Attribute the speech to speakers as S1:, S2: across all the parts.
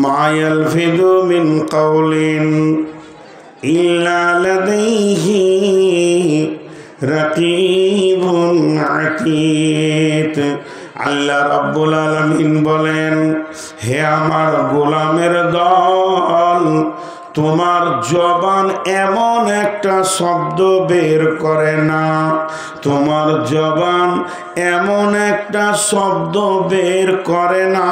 S1: মা ইয়ালফিযু মিন কাওলিন ইল্লা লাদাইহি রাকিবুন আতীদ। আল্লাহ রাব্বুল আলামিন বলেন, হে আমার গোলামের দল, তোমার জবান এমন একটা শব্দ বের করে না, তোমার জবান এমন একটা শব্দ বের করে না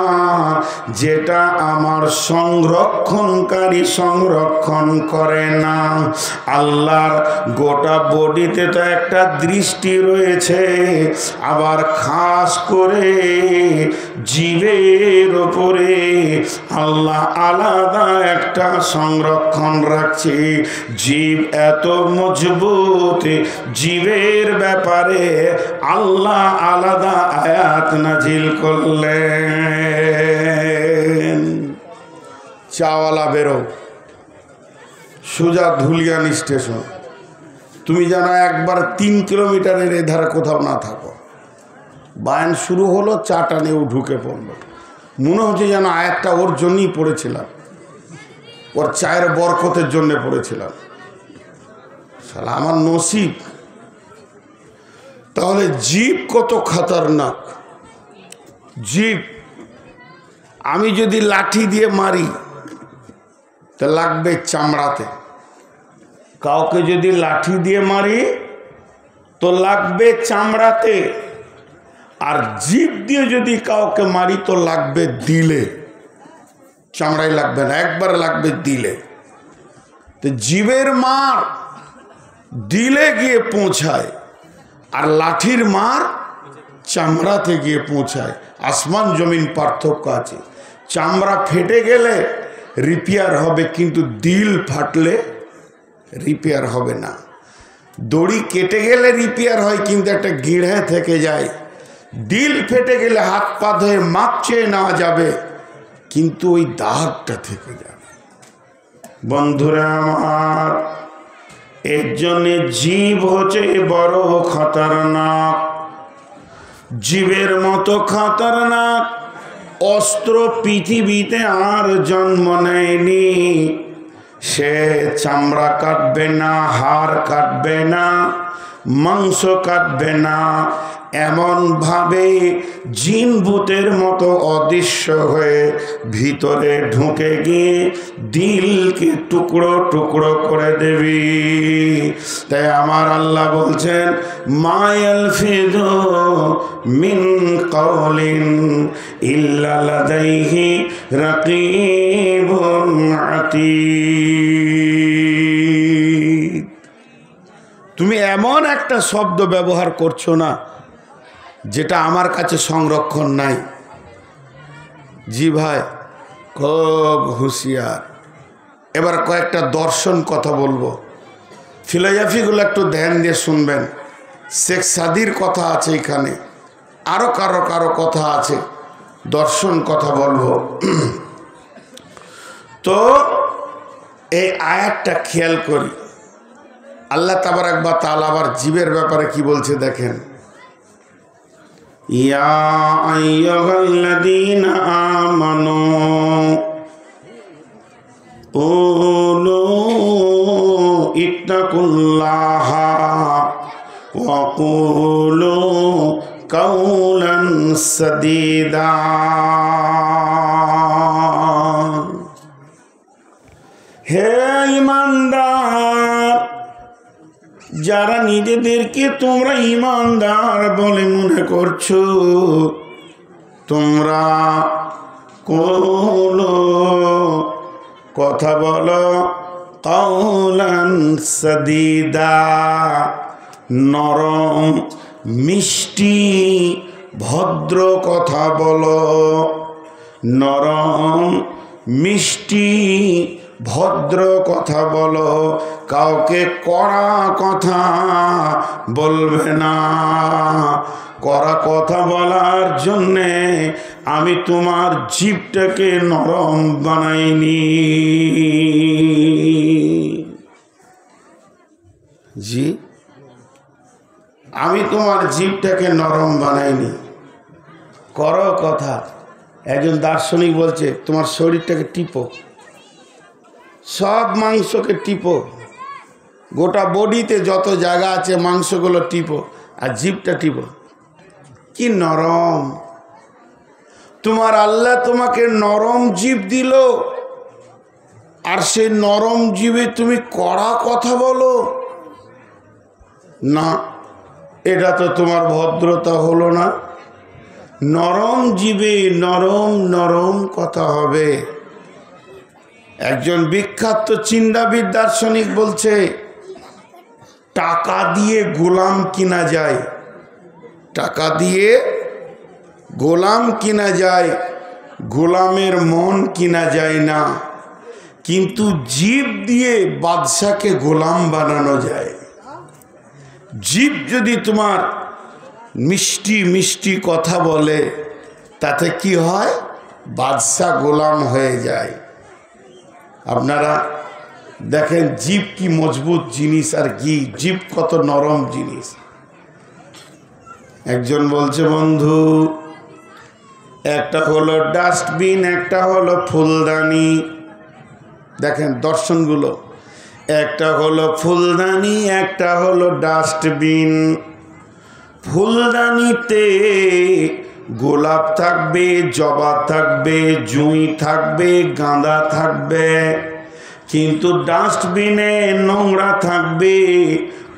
S1: যেটা আমার সংরক্ষণকারী সংরক্ষণ করে না। আল্লাহর গোটা বডিতে তো একটা দৃষ্টি রয়েছে, আবার খাস করে জীবের উপরে আল্লাহ আলাদা একটা সংরক্ষণ রাখছে। জীব এত মজবুত, জীবের ব্যাপারে আল্লাহ আলাদা আয়াত নাজিল করলেন। চাওয়ালা বেরো, সোজা ধুলিয়ান স্টেশন, তুমি যেন একবার 3 কিলোমিটারের এধারে কোথাও না থাকো। বায়ান শুরু হলো, চাটা নিয়েও ঢুকে পড়লো, মনে হচ্ছে যেন আয়াতটা ওর জন্যই পড়েছিলাম, ওর চায়ের বরকতের জন্য পড়েছিলাম। শালা আমার নসিব। তাহলে জীব কত খতরনাক। জীব আমি যদি লাঠি দিয়ে মারি তা লাগবে চামড়াতে, কাউকে যদি লাঠি দিয়ে মারি তো লাগবে চামড়াতে, আর জীব দিয়ে যদি কাউকে মারি তো লাগবে দিলে, চামড়ায় লাগবে না, একবার লাগবে দিলে। তো জীবের মার দিলে গিয়ে পৌঁছায়, আর লাঠির মার চামড়াতে গিয়ে পৌঁছায়। আসমান জমিন পার্থক্য আছে। চামড়া ফেটে গেলে রিপেয়ার হবে, কিন্তু দিল ফাটলে রিপেয়ার হবে না। দড়ি কেটে গেলে রিপেয়ার হয়, কিন্তু একটা গিঁড়ে থেকে যায়। দিল ফেটে গেলে হাত পা ধুয়ে মাপ চেয়ে নেওয়া যাবে, কিন্তু ওই দাগটা থেকে যাবে। বন্ধুরা আমার, এর জন্যে জীব হচ্ছে বড় খতরনাক। জীবের মতো খতরনাক অস্ত্র পৃথিবীতে আর জন্ম নেয়নি। সে চামড়া কাটবে না, হাড় কাটবে না, মাংস কাটবে না, এমন ভাবে জিন ভূতের মতো অদৃশ্য হয়ে ভিতরে ঢুকে গিয়ে দিলকে টুকরো টুকরো করে দেবি। তাই আমার আল্লাহ বলছেন, মা ইয়ালফিযু মিন কাওলিন ইল্লা লাদাইহি রাকিবুন আতীদ। তুমি এমন একটা শব্দ ব্যবহার করছো না যেটা আমার কাছে সংরক্ষণ নাই। জি ভাই, খুব হুঁশিয়ার। এবার কয়েকটা দর্শন কথা বলবো, ফিলোসফিগুলো একটু ধ্যান দিয়ে শুনবেন। শেখ সাদির কথা আছে এখানে, আরো কারো কারো কথা আছে, দর্শন কথা বলবো। তো এই আয়াতটা খেয়াল করি। আল্লাহ তাবারাক ওয়া তাআলা আবার জীবের ব্যাপারে কি বলছে দেখেন। ইয়া আইয়ুহাল্লাযীনা আমানু কুলু ইত্তাকুল্লাহা ওয়া কুলু কাওলান সাদীদা। হে ঈমানদার, যারা নিজেদেরকে তোমরা ঈমানদার বলে মনে করছো, তোমরা কোনো কথা বলো কাওলান সাদীদা, নরম মিষ্টি ভদ্র কথা বলো, নরম মিষ্টি ভদ্র কথা বলো, কাউকে কড়া কথা বলবে না। কড়া কথা বলার জন্যে আমি তোমার জিভটাকে নরম বানাইনি। জি, আমি তোমার জিভটাকে নরম বানাইনি। করো কথা, একজন দার্শনিক বলছে তোমার শরীরটাকে টিপো, সব মাংসকে টিপো, গোটা বডিতে যত জায়গা আছে মাংসগুলো টিপো, আর জিভটা টিপো। কি নরম! তোমার আল্লাহ তোমাকে নরম জিভ দিল, আর সেই নরম জিভে তুমি কড়া কথা বলো না, এটা তো তোমার ভদ্রতা হলো না। নরম জিভে নরম নরম কথা হবে। একজন বিখ্যাত চিন্তাবিদ দার্শনিক বলছে, টাকা দিয়ে গোলাম কিনা যায়, টাকা দিয়ে গোলাম কিনা যায়, গোলামের মন কিনা যায় না, কিন্তু জিভ দিয়ে বাদশাকে গোলাম বানানো যায়। জিভ যদি তোমার মিষ্টি মিষ্টি কথা বলে, তাতে কি হয়? বাদশা গোলাম হয়ে যায়। আপনারা দেখেন জিভ কি মজবুত জিনিস, আর কি জিভ কত নরম জিনিস। একজন বলছে, বন্ধু একটা হলো ডাস্টবিন, একটা হলো ফুলদানি। দেখেন দর্শনগুলো, একটা হলো ফুলদানি, একটা হলো ডাস্টবিন। ফুলদানিতে গোলাপ থাকবে, জবা থাকবে, জুঁই থাকবে, গাঁদা থাকবে, কিন্তু ডাস্টবিনে নোংরা থাকবে,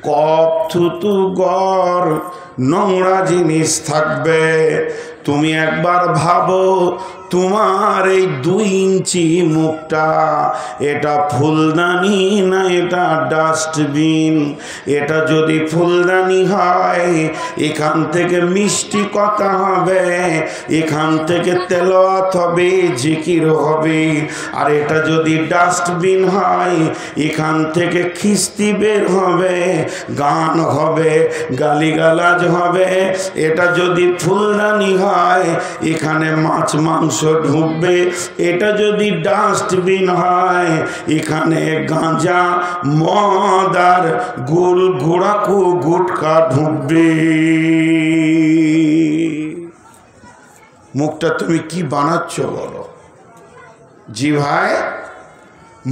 S1: কপ, থুতু, গড়, নোংরা জিনিস থাকবে। তুমি একবার ভাবো, তোমার এই 2 ইঞ্চি মুখটা, এটা ফুলদানি না এটা ডাস্টবিন? এটা যদি ফুলদানি হয়, এখান থেকে মিষ্টি কথা হবে, এখান থেকে তেলাওয়াত হবে, জিকির হবে। আর এটা যদি ডাস্টবিন হয়, এখান থেকে খিস্তি বের হবে, গান হবে, গালিগালাজ হবে। এটা যদি ফুলদানি হয়, এখানে মাছ মাংস ঢুকবে। এটা যদি ডাস্টবিন হয়, এখানে গাঁজা, মদ আর গুল গুড়াকু গুটকা ঢুকবে। মুখটা তুমি কি বানাচ্ছ বলো? জি ভাই,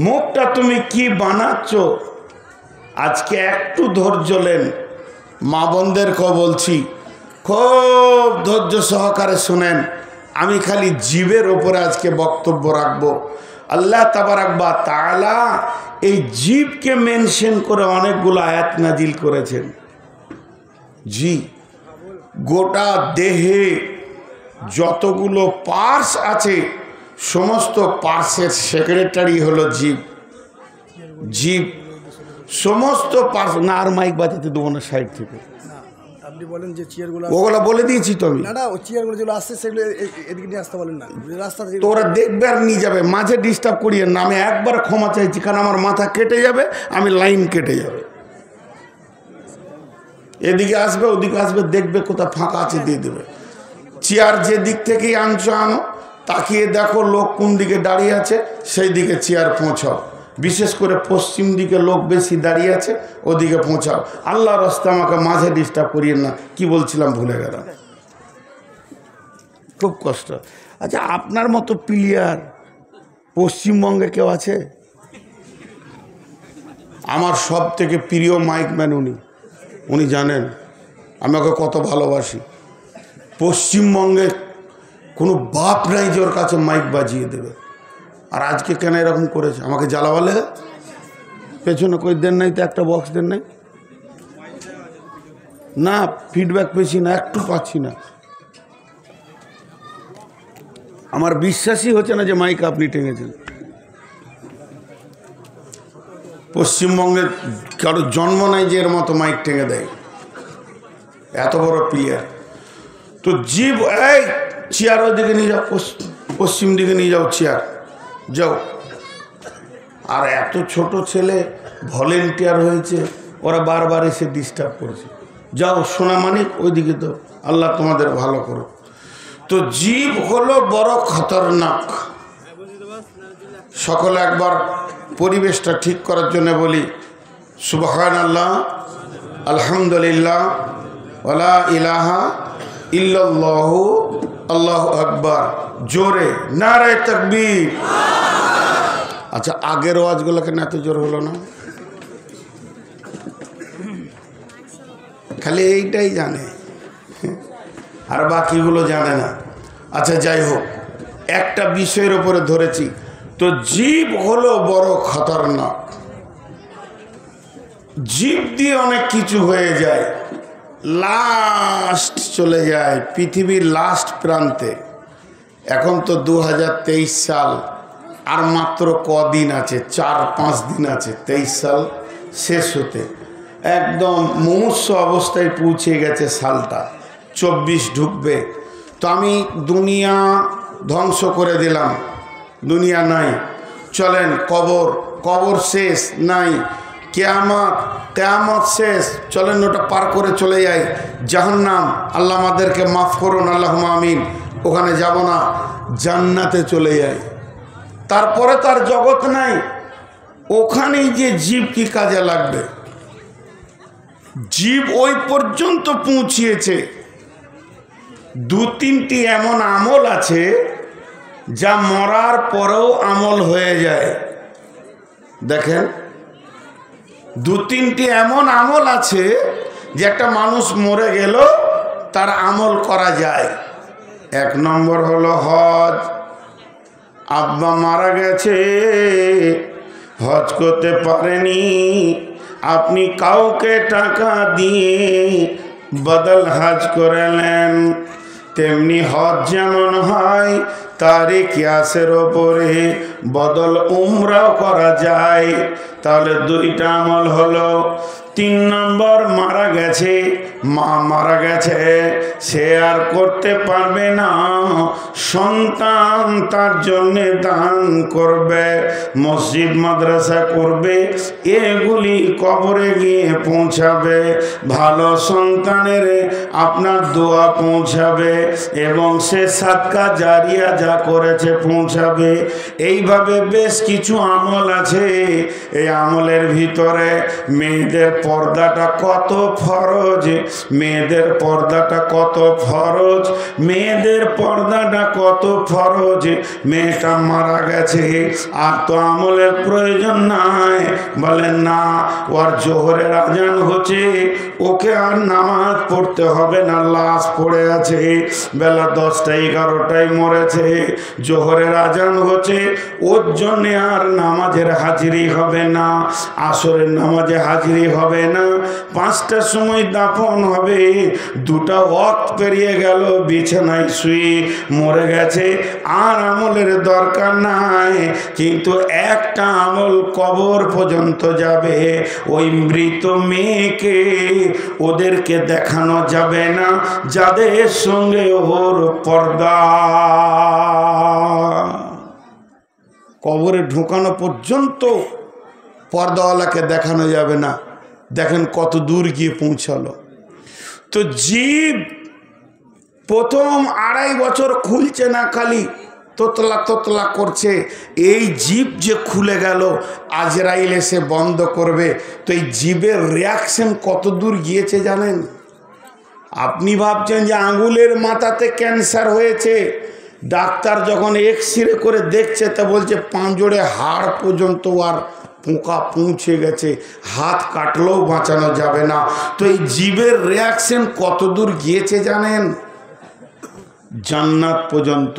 S1: মুখটা তুমি কি বানাচ্ছ? আজকে একটু ধৈর্য নেন, মা বোনদেরকেও বলছি, খুব ধৈর্য সহকারে শুনেন। আমি খালি জিভের ওপরে আজকে বক্তব্য রাখবো। আল্লাহ তাবারাক ওয়া তাআলা এই জিভকে মেনশন করে অনেকগুলো আয়াত নাজিল করেছেন। জি, গোটা দেহে যতগুলো পার্টস আছে, সমস্ত পার্টসের সেক্রেটারি হলো জিভ। জিভ সমস্ত পার্টস। না, আর মাইক বাজাতে দেবো না সাইড থেকে।
S2: আপনি বলেন যে চেয়ারগুলো,
S1: ওগুলো বলে দিয়েছি তো আমি।
S2: না ওই চেয়ারগুলো যেগুলো আসছে সেগুলো এদিকে নিয়ে আসতে বলেন না, রাস্তা থেকে
S1: তো ওরা দেখবে আর নিয়ে যাবে, মাঝে ডিস্টার্ব করিয়ে না। আমি একবার ক্ষমা চাইছি, কারণ আমার মাথা কেটে যাবে, আমি লাইন কেটে যাবে। এদিকে আসবে, ওদিকে আসবে, দেখবে কোথাও ফাঁকা আছে দিয়ে দেবে। চেয়ার যে দিক থেকেই আনছো আনো, তাকিয়ে দেখো লোক কোন দিকে দাঁড়িয়ে আছে, সেই দিকে চেয়ার পৌঁছাও। বিশেষ করে পশ্চিম দিকে লোক বেশি দাঁড়িয়ে আছে, ওদিকে পৌঁছাও। আল্লাহ রাস্তা আমাকে মাঝে ডিস্টার্ব করিয়েন না। কি বলছিলাম ভুলে গেলাম, খুব কষ্ট। আচ্ছা, আপনার মতো প্লেয়ার পশ্চিমবঙ্গে কেউ আছে? আমার সব থেকে প্রিয় মাইকম্যান উনি। উনি জানেন আমি ওকে কত ভালোবাসি। পশ্চিমবঙ্গে কোনো বাপ নাই যে ওর কাছে মাইক বাজিয়ে দেবে। আর আজকে কেন এরকম করেছে? আমাকে জ্বালাবালে পেছনে কই দেন নাই তো, একটা বক্স দেন নাই না? ফিডব্যাক পেয়েছি না, একটু পাচ্ছি না। আমার বিশ্বাসই হচ্ছে না যে মাইক আপনি টেঙেছেন। পশ্চিমবঙ্গের কারোর জন্ম নাই যে এর মতো মাইক টেঙে দেয়, এত বড় প্লেয়ার। তো জীব, এই চেয়ার ওদিকে নিয়ে যাও, পশ্চিম দিকে নিয়ে যাও, চেয়ার যাও। আর এত ছোট ছেলে ভলেন্টিয়ার হয়েছে, ওরা বারবার এসে ডিস্টার্ব করেছে। যাও সোনামানিক ওইদিকে, তো আল্লাহ তোমাদের ভালো করো। তো জীব হলো বড় খতরনাক। সকলে একবার পরিবেশটা ঠিক করার জন্য বলি, সুবহানাল্লাহ, আলহামদুলিল্লাহ, ওয়ালা ইলাহা ইল্লাল্লাহু, আল্লাহু আকবার, জোরে নারে তাকবীর। আচ্ছা, আগের ওয়াজগুলো কেন এত জোর হলো না? খালি এইটাই জানে, আর বাকিগুলো জানে না। আচ্ছা, যাই হোক, একটা বিষয়ের উপরে ধরেছি। তো জীব হলো বড় খতরনাক। জীব দিয়ে অনেক কিছু হয়ে যায়, লাস্ট চলে যায় পৃথিবীর লাস্ট প্রান্তে। এখন তো 2023 সাল, আর মাত্র কদিন আছে, 4-5 দিন আছে 23 সাল শেষ হতে। একদম মুমূর্ষ অবস্থায় পৌঁছে গেছে সালটা, 24 ঢুকবে। তো আমি দুনিয়া ধ্বংস করে দিলাম, দুনিয়া নাই, চলেন কবর, কবর শেষ নাই, কিয়ামত, কিয়ামত শেষ, চলেন ওটা পার করে চলে যাই জাহান্নাম, আল্লাহ আমাদেরকে মাফ করুন, আল্লাহুম্মা আমিন, ওখানে যাব না, জান্নাতে চলে যাই। তারপরে তার জগৎ নাই, ওখানেই যে জীব কি কাজে লাগবে? জীব ওই পর্যন্ত পৌঁছিয়েছে। 2-3টি এমন আমল আছে যা মরার পরেও আমল হয়ে যায়। দেখেন, 2-3টি এমন আমল আছে যে একটা মানুষ মরে গেল তার আমল করা যায়। 1 নম্বর হলো হজ। আব্বা মারা গেছে, হজ করতে পারেনি, আপনি কাউকে টাকা দিয়ে বদল হজ করালেন। তেমনি হজ যেমন হয় তারই কিয়াসের ওপরে বদল উমরাও করা যায়। তাহলে 2টা আমল হলো। 3 নম্বর, মারা গেছে, মা মারা গেছে, সে আর করতে পারবে না, সন্তান তার জন্যে দান করবে, মসজিদ মাদ্রাসা করবে, এগুলি কবরে গিয়ে পৌঁছাবে, ভালো সন্তানের আপনার দোয়া পৌঁছাবে, এবং সে সাদকা জারিয়া যা করেছে পৌঁছাবে। এইভাবে বেশ কিছু আমল আছে। এই আমলের ভিতরে মেয়েদের পর্দাটা কত ফরজ, মেয়েদের পর্দাটা কত ফরজ, মেয়েদের পর্দাটা কত ফরজ। মেয়েটা মারা গেছে, আর তো আমলের প্রয়োজন নাই। বলেন না, ওর জোহরের আজান হচ্ছে, ওকে আর নামাজ পড়তে হবে না, লাশ পড়ে আছে, বেলা 10টা-11টায় মরেছে, জোহরের আজান হচ্ছে, ওর জন্যে আর নামাজের হাজিরি হবে না, আসরের নামাজে হাজিরি হবে না, 5টার সময় দাফন হবে, 2টা ওয়াক্ত পেরিয়ে গেল, বিছানায় শুয়ে মরে গেছে, আর আমলের দরকার নাই। কিন্তু একটা আমল কবর পর্যন্ত যাবে। ওই মৃত মেয়েকে ওদেরকে দেখানো যাবে না যাদের সঙ্গে ওর পর্দা। কবরে ঢুকানো পর্যন্ত পর্দাওয়ালাকে দেখানো যাবে না। দেখেন কত দূর গিয়ে পৌঁছালো। তো জীব প্রথম 2.5 বছর খুলছে না, খালি তোতলা তোতলা করছে। এই জীব যে খুলে গেল, আজরাইল এসে বন্ধ করবে। তো এই জীবের রিয়াকশন কত দূর গিয়েছে জানেন? আপনি ভাবছেন যে আঙুলের মাথাতে ক্যান্সার হয়েছে, ডাক্তার যখন এক্সরে করে দেখছে তা বলছে পাঁজরে হাড় পর্যন্ত আর পোকা পৌঁছে গেছে, হাত কাটলেও বাঁচানো যাবে না। তো এই জীবের রিয়াকশন কত দূর গিয়েছে জানেন? জান্নাত পর্যন্ত।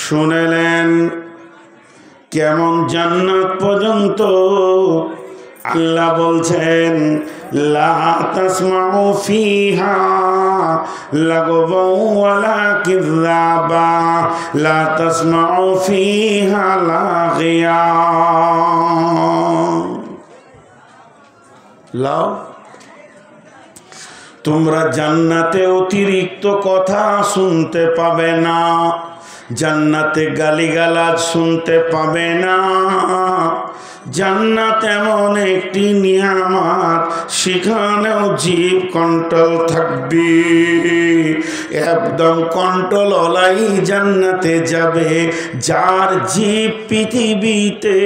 S1: শুনেলেন কেমন জান্নাত পর্যন্ত? আল্লাহ বলছেন, লা তাসমাউ ফিহা লাগওয়ান ওয়ালা কিযাবা, লা তাসমাউ ফিহা লাগিয়া। লাও, তোমরা জান্নাতে অতিরিক্ত কথা শুনতে পাবে না। জান্নাতে গালিগালাজ শুনতে পাবে না। জান্নাত এমন একটি নিয়ামত, সেখানেও জিভ কন্ট্রোল থাকবে। একদম কন্ট্রোল ওলাই জান্নাতে যাবে। যার জিভ পৃথিবীতে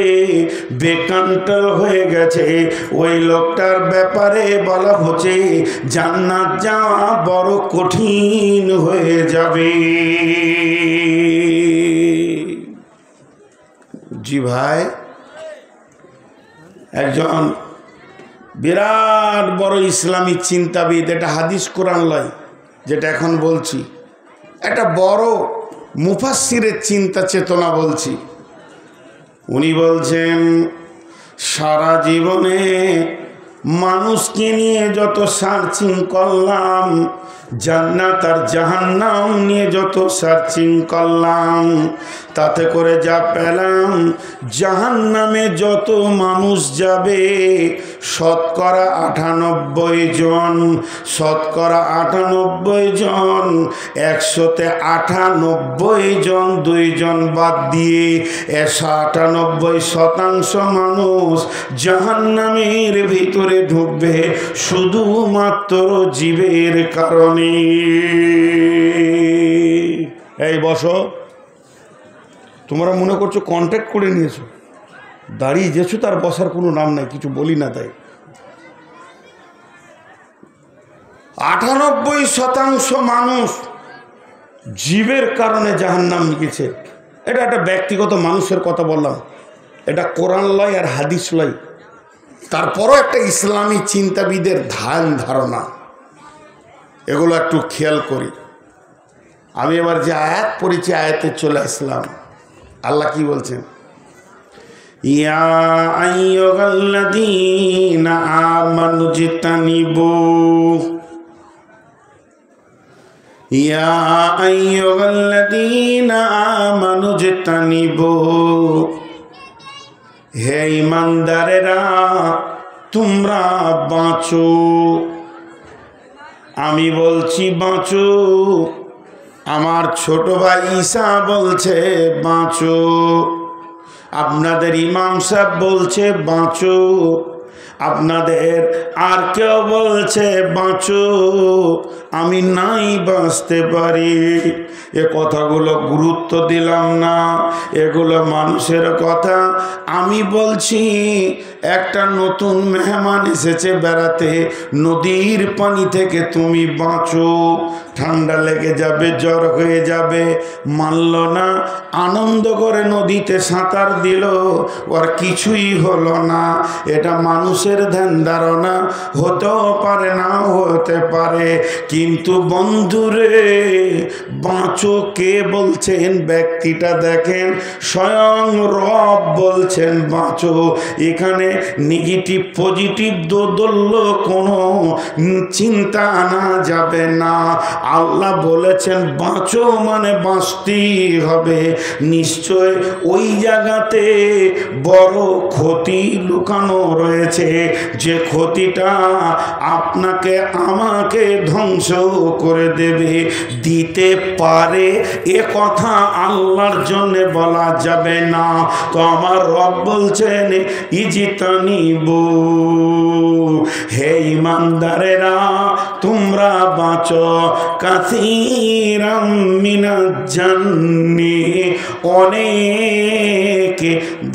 S1: বেকন্ট্রোল হয়ে গেছে, ওই লোকটার ব্যাপারে বলা হচ্ছে জান্নাত যাওয়া বড় কঠিন হয়ে যাবে। জি ভাই, একজন বিরাট বড় ইসলামী চিন্তাবিদ, এটা হাদিস কোরআন লয় যেটা এখন বলছি, একটা বড় মুফাসসিরের চিন্তা চেতনা বলছি। উনি বলছেন সারা জীবনে মানুষকে নিয়ে যত সার্চিং করলাম, জান্নাত আর জাহান্নাম নিয়ে যত সার্চিং করলাম, তাতে করে যা পেলাম জাহান্নামে যত মানুষ যাবে শতকরা 98 জন, শতকরা 98 জন, 100-তে 98 জন, 2 জন বাদ দিয়ে 98% মানুষ জাহান্নামের ভিতরে ঢুকবে শুধুমাত্র জীবের কারণে। এই বসো, তোমরা মনে করছো কন্ট্যাক্ট করে নিয়েছো, দাঁড়িয়ে যেছো, তার বসার কোনো নাম নাই, কিছু বলি না। তাই 98% মানুষ জীবের কারণে জাহান্নাম গেছে। এটা একটা ব্যক্তিগত মানুষের কথা বললাম, এটা কোরআন লয় আর হাদিস লয়। তারপরও একটা ইসলামী চিন্তাবিদের ধারণা, এগুলো একটু খেয়াল করি। আমি এবার যে আয়াত পড়েছি, আয়াতে চলে আসলাম। আল্লাহ কি বলছেন? ইয়া আইয়ুহাল্লাযীনা আমানু জিতানিবু, ইয়া আইয়ুহাল্লাযীনা আমানু জিতানিবু, হে ঈমানদারেরা তোমরা বাঁচো। আমি বলছি বাঁচো, আমার ছোট ভাই ঈসা বলছে বাঁচো, আপনাদের ইমাম সাহেব বলছে বাঁচো, আপনাদের আর কেউ বলছে বাঁচো, আমি নাই বাঁচতে পারি। এ কথাগুলো গুরুত্ব দিলাম না, এগুলো মানুষের কথা। আমি বলছি একটা নতুন মেহমান এসেছে বেড়াতে, নদীর পানি থেকে তুমি বাঁচো, ঠান্ডা লেগে যাবে, জ্বর হয়ে যাবে, মানল না, আনন্দ করে নদীতে সাঁতার দিল, ওর কিছুই হলো না। এটা মানুষের ধ্যান ধারণা, হতেও পারে না হতে পারে, কিন্তু বন্ধুরে বাঁচো কে বলছেন? ব্যক্তিটা দেখেন, স্বয়ং রব বলছেন বাঁচো। এখানে নেগেটিভ পজিটিভ দোদল্য কোনো চিন্তা আনা যাবে না। আল্লাহ বলেছেন বাঁচো মানে বাঁচতেই হবে। নিশ্চয় ওই জায়গাতে বড় ক্ষতি লুকানো রয়েছে, যে ক্ষতিটা আপনাকে আমাকে ধ্বংস করে দেবে, দিতে পারে, এ কথা আল্লাহর জন্য বলা যাবে না। তো আমার রব বলছেন ইজিতানিবু, হে ঈমানদারেরা তোমরা বাঁচো, কাসীরাম মিনাজ জান্নি, অনেক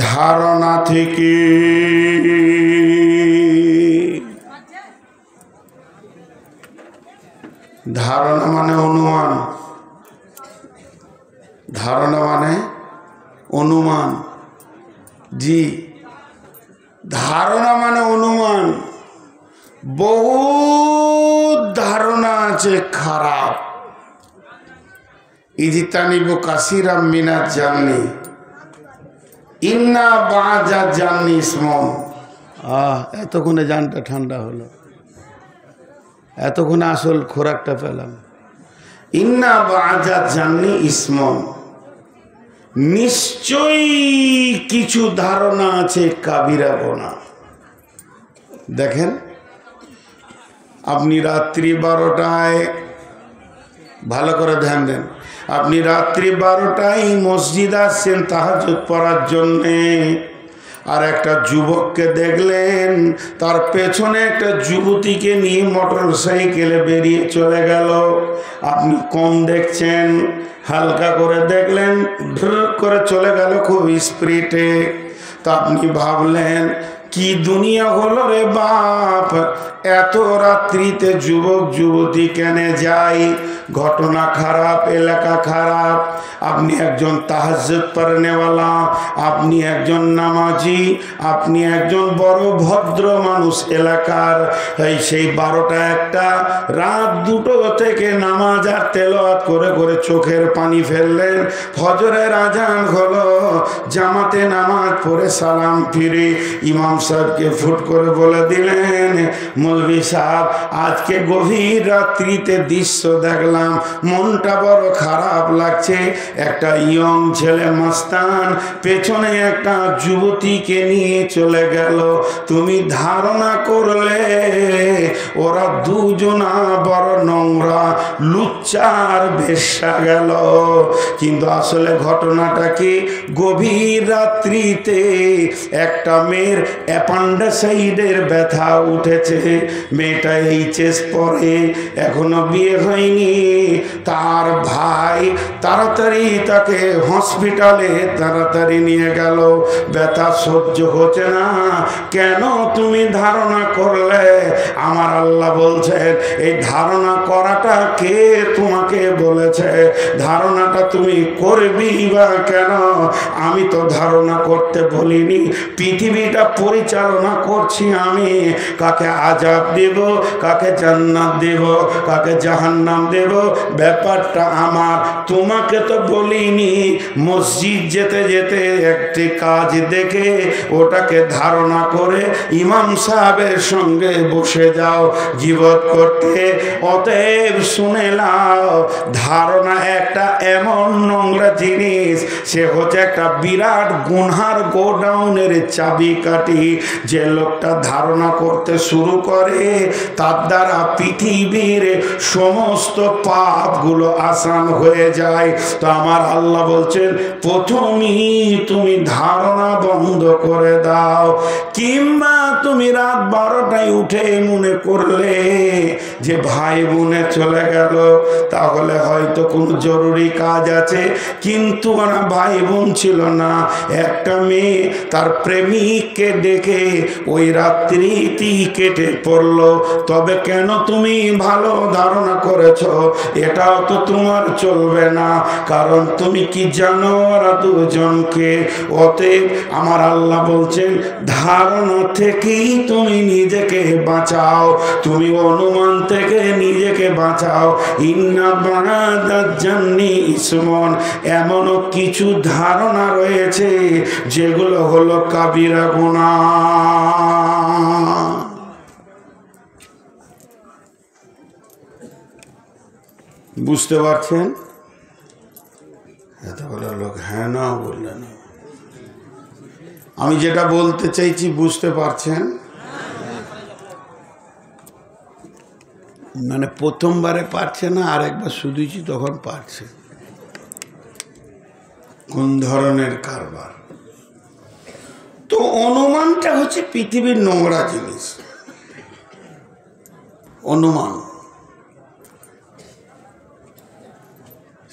S1: ধারণা থেকে। ধারণা মানে অনুমান, ধারণা মানে অনুমান। জি, ধারণা মানে অনুমান। বহু ধারণা আছে খারাপ। ইজিতানিবু কাসীরাম মিনাজ জান্নি, ইন্না বাজা জান্নি ইসমন। এতক্ষণে জানটা ঠান্ডা হলো, এতক্ষণে আসল খোরাকটা পেলাম। ইন্না বাজা জান্নি ইসমন, নিশ্চয়ই কিছু ধারণা আছে কাবিরা গোনা। দেখেন, আপনি রাত্রি 12টায় ভালো করে ধ্যান দেন, আপনি রাত্রি 12টায় মসজিদ আসছেন তাহাজ্জুদ পড়ার জন্যে, আর একটা যুবককে দেখলেন তার পেছনে একটা যুবতীকে নিয়ে মোটর সাইকেলে বেরিয়ে চলে গেল। আপনি কম দেখছেন, হালকা করে দেখলেন, ঢ্রুর করে চলে গেল খুব স্পিডে। তা আপনি ভাবলেন কি দুনিয়া হলো রে বাপ, এত রাত্রিতে যুবক যুবতী কেন যায়? ঘটনা খারাপ, এলাকা খারাপ। আপনি একজন তাহাজ্জুদ পড়নেওয়ালা, আপনি একজন নামাজি, আপনি একজন বড় ভদ্র মানুষ এলাকার। সেই 12টা 1টা রাত 2টো থেকে নামাজ আর তেলাওয়াত করে করে চোখের পানি ফেললেন। ফজরের আজান হলো, জামাতে নামাজ পড়ে সালাম ফিরে ইমাম সাহেবকে ফুট করে বলে দিলেন, মৌলভী সাহেব আজকে গভীর রাত্রিতে দৃশ্য দেখলাম, মনটা বড় খারাপ লাগছে। একটা ইয়ং ছেলে মাস্তান পেছনে একটা যুবতীকে নিয়ে চলে গেল। তুমি ধারণা করলে ওরা দুজনা বড় নোংরা লুচ্চার বেশ্যা গেল। কিন্তু আসলে ঘটনাটা কি, গভীর রাত্রিতে একটা মেয়ের অ্যাপেন্ডিসাইডের ব্যথা উঠেছে। মেয়েটা এইচএস পড়ে, এখনো বিয়ে হয়নি। তার ভাই তাড়াতাড়ি তাকে হসপিটালে তাড়াতাড়ি নিয়ে গেল। ব্যথা সহ্য হচ্ছে না। কেন তুমি ধারণা করলে? আমার আল্লাহ বলছেন, এই ধারণা করাটা কে তোমাকে বলেছে? ধারণাটা তুমি করবি বা কেন? আমি তো ধারণা করতে বলিনি, পৃথিবীটা পরিচালনা করছি আমি। কাকে আযাব দেব, কাকে জান্নাত দেব, কাকে জাহান্নাম দেব, ব্যাপারটা আমার। তোমাকে তো বলিনি মসজিদ যেতে যেতে একটি কাজ দেখে ওটাকে ধারণা করে ইমাম সাহেবের সঙ্গে বসে যাও গীবত করতে। অতএব শুনে নাও, ধারণা একটা এমন নোংরা জিনিস, সে হচ্ছে একটা বিরাট গুনহার গোডাউনের চাবিকাঠি। যে লোকটা ধারণা করতে শুরু করে তার দ্বারা পৃথিবীর সমস্ত পাপগুলো আসান হয়ে যায়। তো আমার আল্লাহ বলছেন, প্রথমেই তুমি ধারণা বন্ধ করে দাও। কিংবা তুমি রাত 12টায় উঠে মনে করলে যে ভাই বোনে চলে গেল, তাহলে হয়তো কোনো জরুরি কাজ আছে, কিন্তু ওরা ভাই বোন ছিল না। একটা মেয়ে তার প্রেমিককে ডেকে ওই রাত্রিটি কেটে পড়লো। তবে কেন তুমি ভালো ধারণা করেছ? এটাও তো তোমার চলবে না, কারণ তুমি কি জানো ওরা দুজনকে। অতএব আমার আল্লাহ বলছেন, ধারণা থেকেই তুমি নিজেকে বাঁচাও, তুমি অনুমান থেকে নিজেকে বাঁচাও। ইন্না বা'দাল জান্নি ইসমন, এমনও কিছু ধারণা রয়েছে যেগুলো হলো কাবিরা গুনাহ। বুঝতে পারছেন? এত বড় লোক হ্যাঁ না বললে না। আমি যেটা বলতে চাইছি বুঝতে পারছেন? মানে প্রথমবারে পারছে না, আরেকবার শুধুছি তখন পারছে। কোন ধরনের কারবার? তো অনুমানটা হচ্ছে পৃথিবীর নোংরা জিনিস। অনুমান।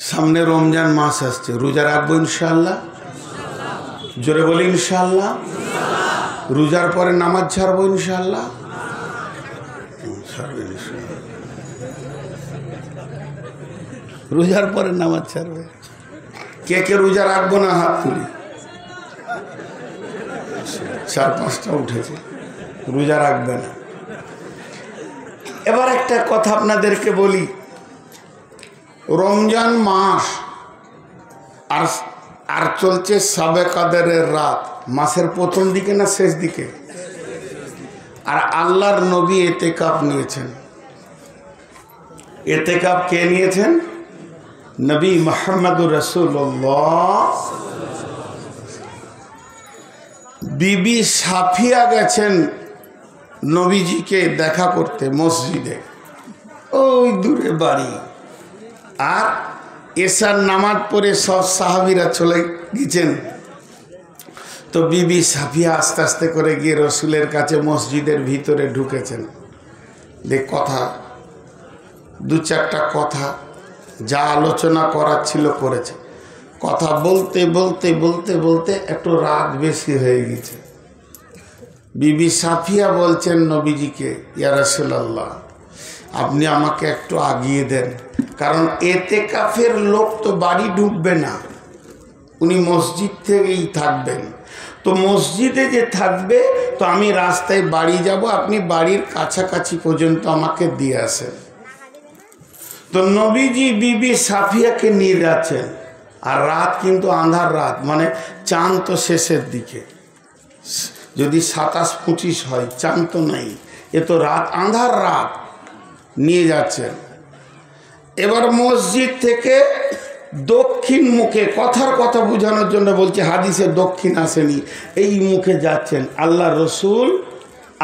S1: সামনে রমজান মাস আসছে, রোজা রাখবো ইনশাআল্লাহ। জোরে বলি ইনশাআল্লাহ। রোজার পরে নামাজ ছাড়বো ইনশাআল্লাহ। রোজার পরে নামাজ ছাড়বে। কে কে রোজা রাখবো না হাত তুলি? 4-5টা উঠেছে, রোজা রাখবে না। এবার একটা কথা আপনাদেরকে বলি, রমজান মাস আর চলছে শাবে কাদরের রাত। মাসের প্রথম দিকে না শেষ দিকে? আর আল্লাহর নবী এতেকাফ নিয়েছেন। এতেকাফ কে নিয়েছেন? নবী মুহাম্মদুর রাসূলুল্লাহ। বিবি সাফিয়া গেছেন নবীজিকে দেখা করতে মসজিদে, ওই দূরে বাড়ি। আর এশার নামাজ পড়ে সব সাহাবীরা চলে গেছেন। তো বিবি সাফিয়া আস্তে আস্তে করে গিয়ে রসুলের কাছে মসজিদের ভিতরে ঢুকেছেন। দেখ কথা, দু চারটা কথা যা আলোচনা করার ছিল করেছে। কথা বলতে বলতে বলতে বলতে একটু রাত বেশি হয়ে গেছে। বিবি সাফিয়া বলছেন নবীজিকে, ইয়া রাসূলুল্লাহ, আপনি আমাকে একটু আগিয়ে দেন, কারণ এতেকাফের লোক তো বাড়ি ঢুকবে না, উনি মসজিদ থেকেই থাকবেন। তো মসজিদে যে থাকবে, তো আমি রাস্তায় বাড়ি যাব, আপনি বাড়ির কাছাকাছি পর্যন্ত আমাকে দিয়ে আসেন। তো নবীজি বিবি সাফিয়াকে নিয়ে যাচ্ছেন, আর রাত কিন্তু আন্ধার রাত, মানে চাঁদ তো শেষের দিকে, যদি 27-25 হয়, চাঁদ তো নাই, এ তো রাত, আন্ধার রাত, নিয়ে যাচ্ছেন। এবার মসজিদ থেকে দক্ষিণ মুখে, কথার কথা বোঝানোর জন্য বলছে, হাদিসে দক্ষিণ আসেনি, এই মুখে যাচ্ছেন আল্লাহ রসুল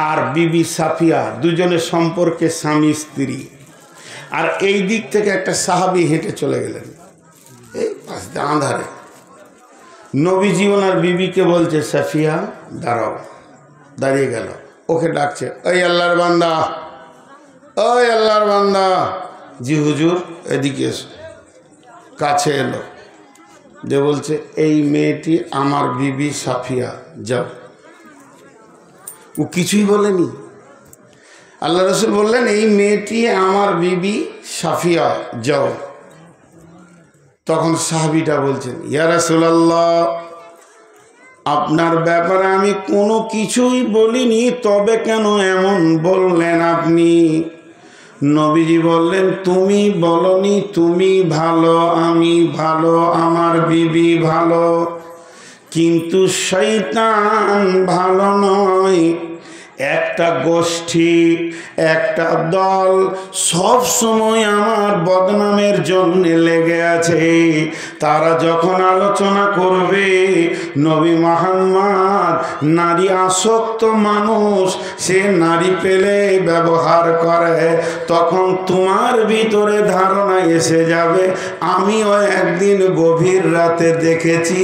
S1: আর বিবি সাফিয়া, দুজনের সম্পর্কে স্বামী স্ত্রী। আর এই দিক থেকে একটা সাহাবী হেঁটে চলে গেলেন, এই পাশ দিয়ে আঁধারে। নবীজি ওনার বিবিকে বলছে, সাফিয়া দাঁড়াও। দাঁড়িয়ে গেল, ওকে ডাকছে, ওই আল্লাহর বান্দা, ওই আল্লাহর বান্দা। জি হুজুর, এদিকে এসো। কাছে এলো, যে বলছে, এই মেয়েটি আমার বিবি সাফিয়া, যাও। ও কিছুই বলেনি। আল্লাহ রসুল বললেন, এই মেয়েটি আমার বিবি সাফিয়া, যাও। তখন সাহাবীটা বলছেন, ইয়া রাসূলুল্লাহ, আপনার ব্যাপারে আমি কোনো কিছুই বলিনি, তবে কেন এমন বললেন আপনি? নবীজি বললেন, তুমি বলনি তুমি ভালো, আমি ভালো, আমার বিবি ভালো, কিন্তু শয়তান ভালো নয়। একটা গোষ্ঠী, একটা দল সব সময় আমার বদনামের জন্য লেগে আছে। তারা যখন আলোচনা করবে নবী মুহাম্মদ নারী আসক্ত মানুষ, সে নারী পেলে ব্যবহার করে, তখন তোমার ভিতরে ধারণা এসে যাবে, আমিও একদিন গভীর রাতে দেখেছি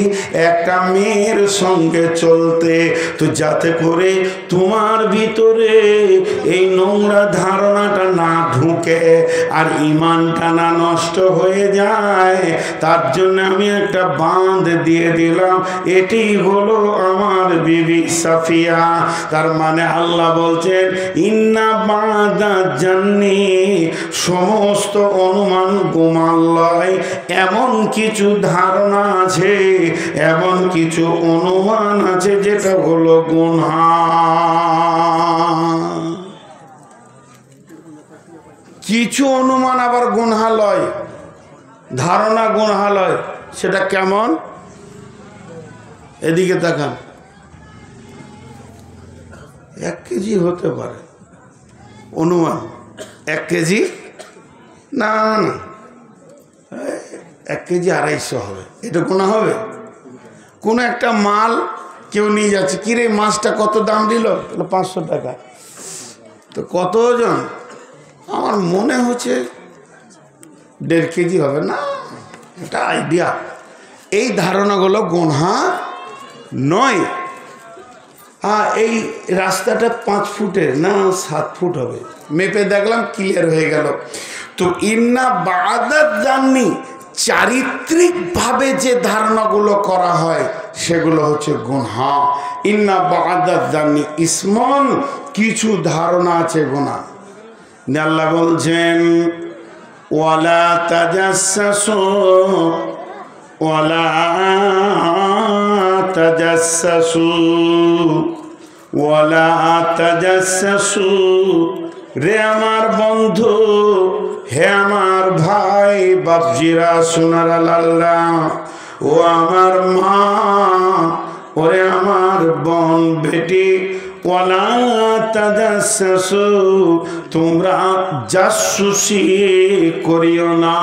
S1: একটা মেয়ের সঙ্গে চলতে। তো যাতে করে তোমার ভিতরে এই নোংরা ধারণাটা না ঢুকে আর ইমানটা না নষ্ট হয়ে যায়, তার জন্য আমি একটা বাঁধ দিয়ে দিলাম, এটি হলো আমার বিবি সাফিয়া। তার মানে আল্লাহ বলছেন, ইন্না বাদা জান্নি, সমস্ত অনুমান গোমান লয়, এমন কিছু ধারণা আছে, এমন কিছু অনুমান আছে, যেটা হলো গুনাহ। কিছু অনুমান আবার গুনাহালয়, ধারণা গুনাহালয়। সেটা কেমন? এদিকে তাকান। 1 কেজি হতে পারে অনুমান, 1 কেজি না, না 1 কেজি 250 হবে, এটা গুনাহ হবে? কোনো একটা মাল কেউ নিয়ে যাচ্ছে, কিরে মাছটা কত দাম দিল? 500 টাকা। তো কত ওজন? আমার মনে হচ্ছে 1.5 কেজি হবে। না, এটা আইডিয়া। এই ধারণাগুলো গুনাহ নয়। হ্যাঁ, এই রাস্তাটা 5 ফুটের না 7 ফুট হবে, মেপে দেখলাম, ক্লিয়ার হয়ে গেল। তো ইন্না বাদাত জাননি, চারিত্রিকভাবে যে ধারণাগুলো করা হয় সেগুলো হচ্ছে গুনাহ। ইন্না বাদাত জাননি ইসমন, কিছু ধারণা আছে গুনাহ। আল্লাহ বলছেন, ওয়ালা তাজাসসু, ওয়ালা তাজাসসু, ওয়ালা তাজাসসু। রে আমার বন্ধু, হে আমার ভাই বাপজিরা, সোনার আল্লাহ, ও আমার মা, ওরে আমার বোন বেটি, ওয়ালা তাজাসসু, তোমরা জাসুসি করিও না।